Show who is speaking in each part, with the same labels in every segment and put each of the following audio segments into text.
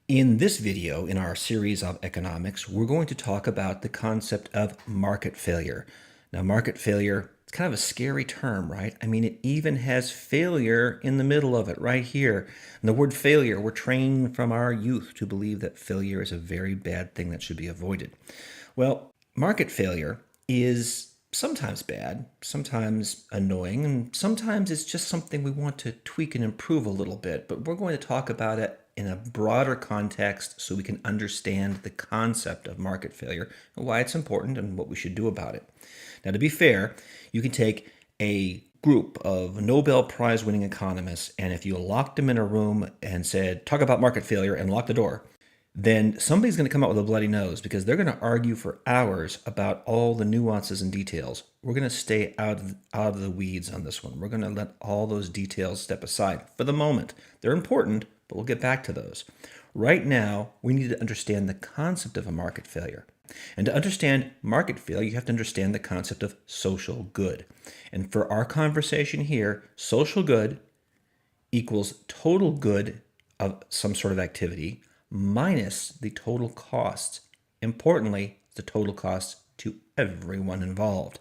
Speaker 1: In this video, in our series of economics, we're going to talk about the concept of market failure. Now, market failure, it's kind of a scary term, right? I mean, it even has failure in the middle of it right here. And the word failure, we're trained from our youth to believe that failure is a very bad thing that should be avoided. Well, market failure is sometimes bad, sometimes annoying, and sometimes it's just something we want to tweak and improve a little bit. But we're going to talk about it in a broader context so we can understand the concept of market failure and why it's important and what we should do about it. Now, to be fair, you can take a group of Nobel Prize winning economists, and if you locked them in a room and said, talk about market failure and lock the door, then somebody's going to come out with a bloody nose because they're going to argue for hours about all the nuances and details. We're going to stay out of the weeds on this one. We're going to let all those details step aside for the moment. They're important, but we'll get back to those. Right now, we need to understand the concept of a market failure. And to understand market failure, you have to understand the concept of social good. And for our conversation here, social good equals total good of some sort of activity minus the total cost. Importantly, the total cost to everyone involved.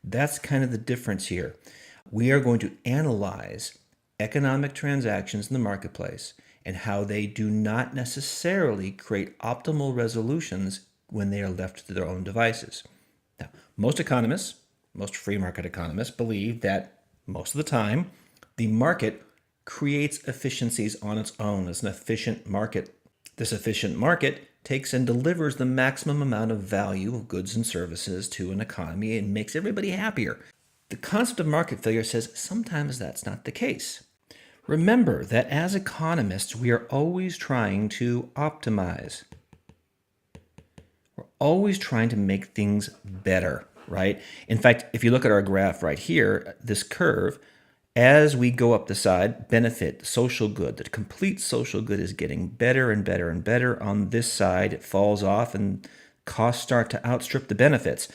Speaker 1: That's kind of the difference here. We are going to analyze economic transactions in the marketplace and how they do not necessarily create optimal resolutions when they are left to their own devices. Now, most economists, most free market economists, believe that most of the time the market creates efficiencies on its own. It's an efficient market. This efficient market takes and delivers the maximum amount of value of goods and services to an economy and makes everybody happier. The concept of market failure says sometimes that's not the case. Remember that as economists, we are always trying to optimize. We're always trying to make things better, right? In fact, if you look at our graph right here, this curve, as we go up the side, benefit, social good, the complete social good is getting better and better and better. On this side, it falls off and costs start to outstrip the benefits.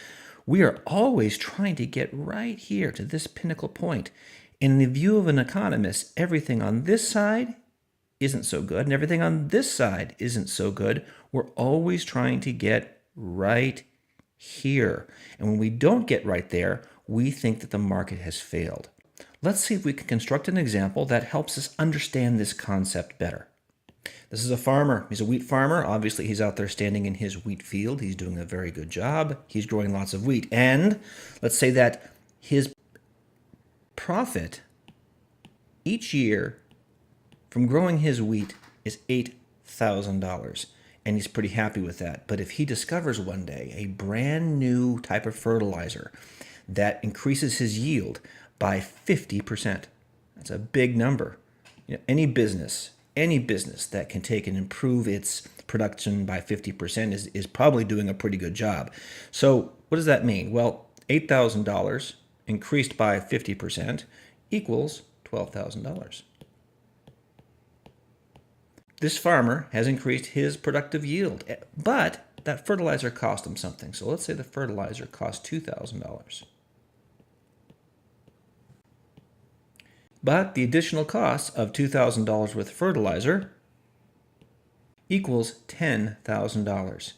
Speaker 1: We are always trying to get right here to this pinnacle point. In the view of an economist, everything on this side isn't so good and everything on this side isn't so good. We're always trying to get right here. And when we don't get right there, we think that the market has failed. Let's see if we can construct an example that helps us understand this concept better. This is a farmer. He's a wheat farmer. Obviously, he's out there standing in his wheat field. He's doing a very good job. He's growing lots of wheat. And let's say that his profit each year from growing his wheat is $8,000. And he's pretty happy with that. But if he discovers one day a brand new type of fertilizer that increases his yield by 50%. That's a big number. Any business that can take and improve its production by 50% is probably doing a pretty good job. So what does that mean? Well, $8,000 increased by 50% equals $12,000. This farmer has increased his productive yield, but that fertilizer cost him something. So let's say the fertilizer cost $2,000. But the additional cost of $2,000 worth of fertilizer equals $10,000.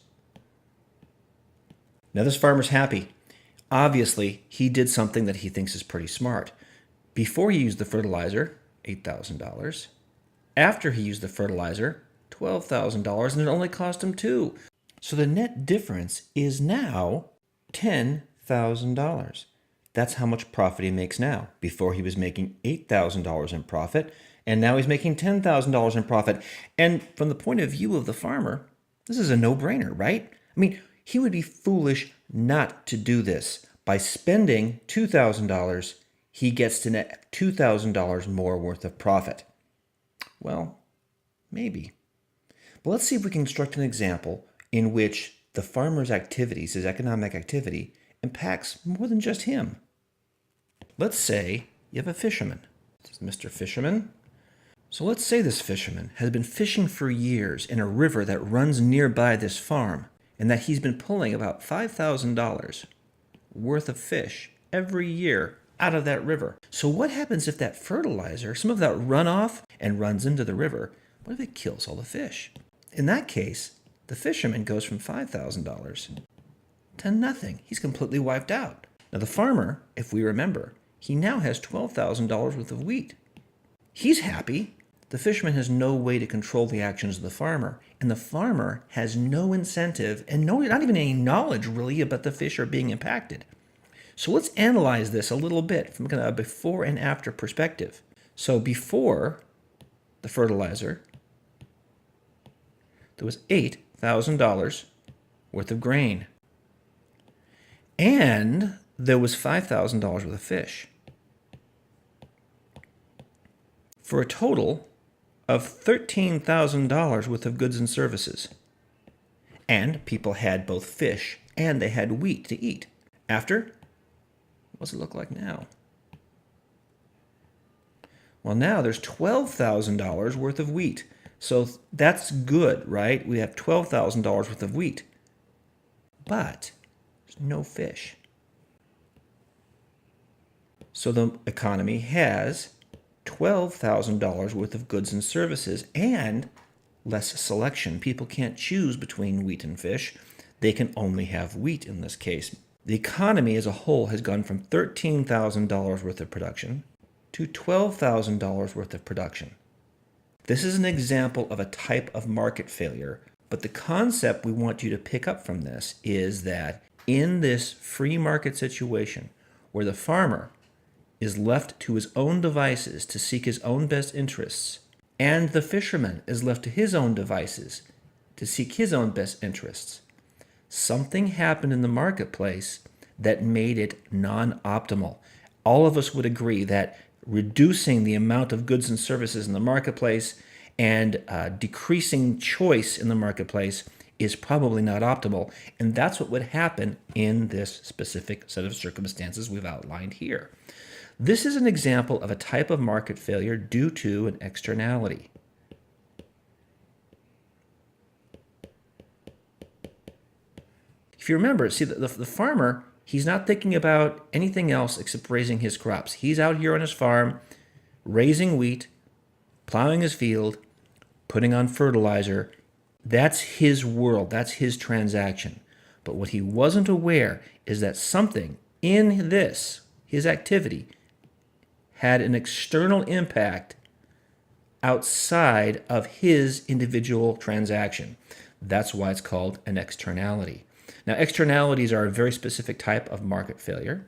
Speaker 1: Now this farmer's happy. Obviously, he did something that he thinks is pretty smart. Before he used the fertilizer, $8,000. After he used the fertilizer, $12,000, and it only cost him $2,000. So the net difference is now $10,000. That's how much profit he makes now. Before he was making $8,000 in profit, and now he's making $10,000 in profit. And from the point of view of the farmer, this is a no-brainer, right? I mean, he would be foolish not to do this. By spending $2,000, he gets to net $2,000 more worth of profit. Well, maybe. But let's see if we can construct an example in which the farmer's activities, his economic activity, impacts more than just him. Let's say you have a fisherman. This is Mr. Fisherman. So let's say this fisherman has been fishing for years in a river that runs nearby this farm, and that he's been pulling about $5,000 worth of fish every year out of that river. So what happens if that fertilizer, some of that runoff and runs into the river, what if it kills all the fish? In that case, the fisherman goes from $5,000 to nothing. He's completely wiped out. Now, the farmer, if we remember, he now has $12,000 worth of wheat. He's happy. The fisherman has no way to control the actions of the farmer, and the farmer has no incentive and not even any knowledge really about the fish are being impacted. So let's analyze this a little bit from kind of a before and after perspective. So before the fertilizer, there was $8,000 worth of grain, and there was $5,000 worth of fish, for a total of $13,000 worth of goods and services. And people had both fish and they had wheat to eat. After, what does it look like now? Well, now there's $12,000 worth of wheat. So that's good, right? We have $12,000 worth of wheat. But there's no fish. So the economy has $12,000 worth of goods and services and less selection. People can't choose between wheat and fish. They can only have wheat in this case. The economy as a whole has gone from $13,000 worth of production to $12,000 worth of production. This is an example of a type of market failure, but the concept we want you to pick up from this is that in this free market situation where the farmer is left to his own devices to seek his own best interests, and the fisherman is left to his own devices to seek his own best interests, something happened in the marketplace that made it non-optimal. All of us would agree that reducing the amount of goods and services in the marketplace and decreasing choice in the marketplace is probably not optimal. And that's what would happen in this specific set of circumstances we've outlined here. This is an example of a type of market failure due to an externality. If you remember, see, the farmer, he's not thinking about anything else except raising his crops. He's out here on his farm, raising wheat, plowing his field, putting on fertilizer. That's his world. That's his transaction. But what he wasn't aware is that something in this, his activity, had an external impact outside of his individual transaction. That's why it's called an externality. Now, externalities are a very specific type of market failure.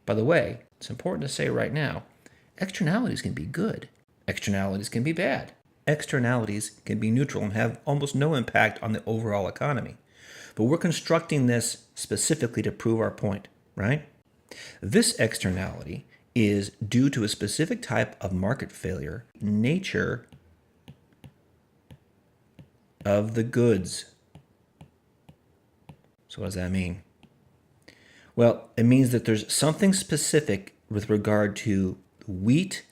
Speaker 1: By the way, it's important to say right now, externalities can be good. Externalities can be bad. Externalities can be neutral and have almost no impact on the overall economy. But we're constructing this specifically to prove our point, right? This externality is due to a specific type of market failure, nature of the goods. So what does that mean? Well, it means that there's something specific with regard to wheat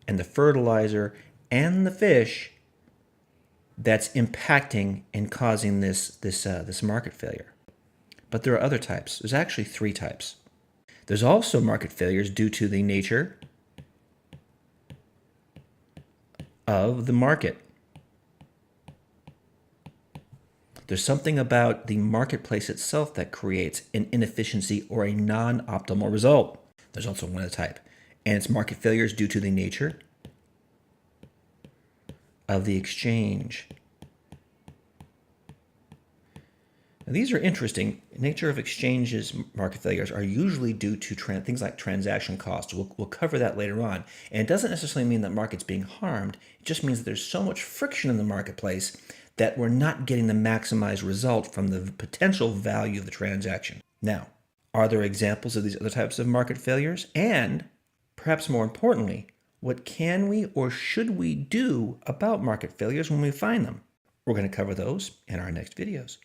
Speaker 1: and the fertilizer and the fish that's impacting and causing this market failure. But there are other types. There's actually 3 types. There's also market failures due to the nature of the market. There's something about the marketplace itself that creates an inefficiency or a non-optimal result. There's also one other type, and it's market failures due to the nature of the exchange. Now, these are interesting. Nature of exchanges, market failures, are usually due to things like transaction costs. We'll cover that later on. And it doesn't necessarily mean that market's being harmed. It just means that there's so much friction in the marketplace that we're not getting the maximized result from the potential value of the transaction. Now, are there examples of these other types of market failures? And perhaps more importantly, what can we or should we do about market failures when we find them? We're going to cover those in our next videos.